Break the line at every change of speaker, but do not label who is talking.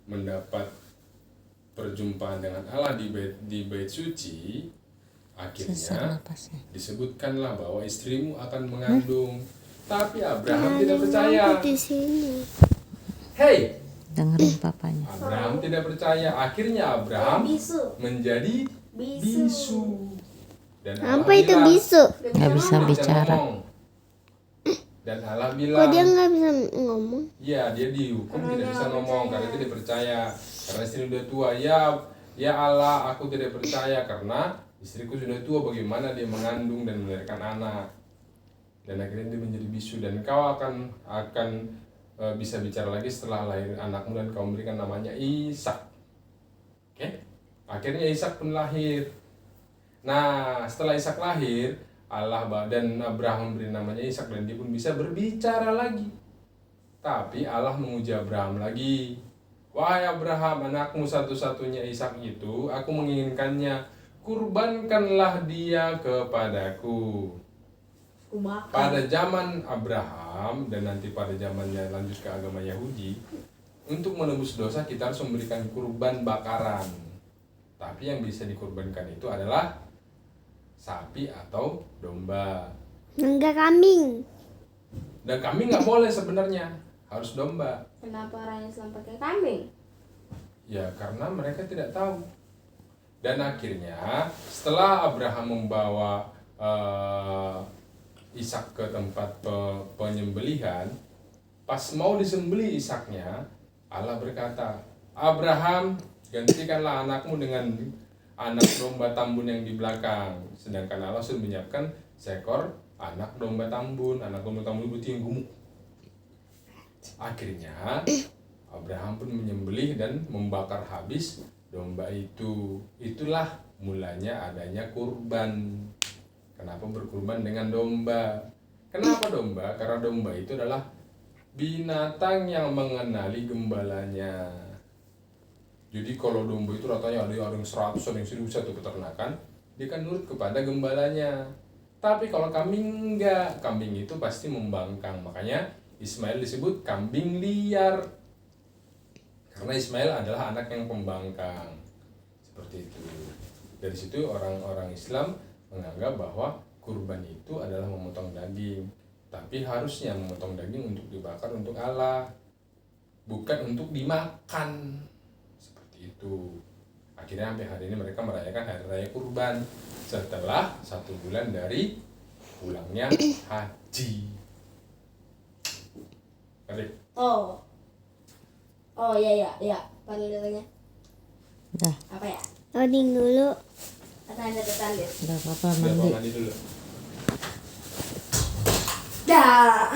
mendapat perjumpaan dengan Allah di bait suci, akhirnya disebutkanlah bahwa istrimu akan mengandung. Tapi Abraham tidak percaya. Hei,
dengerin papanya.
Abraham tidak percaya. Akhirnya Abraham menjadi bisu. Dan
Apa itu bisu?
Nggak bisa bicara.
Dan Allah
Kok
bilang,
dia nggak bisa ngomong?
iya, dia dihukum tidak bisa ngomong karena tidak percaya. Karena istri sudah tua. Ya Allah, aku tidak percaya karena istriku sudah tua. Bagaimana dia mengandung dan melahirkan anak? Dan akhirnya dia menjadi bisu. Dan kau akan bisa bicara lagi setelah lahir anakmu dan kau memberikan namanya Ishak. Oke? Akhirnya Ishak pun lahir. Nah, setelah Ishak lahir, Allah dan Abraham memberi namanya Ishak dan dia pun bisa berbicara lagi. Tapi Allah menguji Abraham lagi. Wahai Abraham, anakmu satu-satunya Ishak itu, aku menginginkannya. Kurbankanlah dia kepadaku. Pada zaman Abraham dan nanti pada zamannya lanjut ke agama Yahudi, untuk menebus dosa kita harus memberikan kurban bakaran. Tapi yang bisa dikurbankan itu adalah sapi atau domba.
Enggak, kambing.
Dan kambing nggak boleh sebenarnya, harus domba.
Kenapa orang Islam pakai kambing?
Ya karena mereka tidak tahu. Dan akhirnya setelah Abraham membawa Ishak ke tempat penyembelihan, pas mau disembelih Ishaknya, Allah berkata, Abraham, gantikanlah anakmu dengan anak domba tambun yang di belakang. Sedangkan Allah sudah menyiapkan seekor anak domba tambun. Anak domba tambun itu yang gemuk. Akhirnya Abraham pun menyembelih dan membakar habis domba itu. Itulah mulanya adanya kurban. Kenapa berkurban dengan domba? Kenapa domba? Karena domba itu adalah binatang yang mengenali gembalanya. Jadi kalau domba itu ratanya ada yang 100, ada yang 1000 tuh peternakan, dia kan nurut kepada gembalanya. Tapi kalau kambing enggak, kambing itu pasti membangkang. Makanya Ismail disebut kambing liar. Karena Ismail adalah anak yang pembangkang. Seperti itu. Dari situ orang-orang Islam menganggap bahwa kurban itu adalah memotong daging. Tapi harusnya memotong daging untuk dibakar untuk Allah, bukan untuk dimakan. Itu akhirnya sampai hari ini mereka merayakan hari raya kurban setelah 1 bulan dari pulangnya haji. Adik.
Oh ya panggilnya
Dah.
apa ya?
Loading dulu.
Tetangga.
Udah papa
Udah,
mandi.
mandi dulu.
Dah.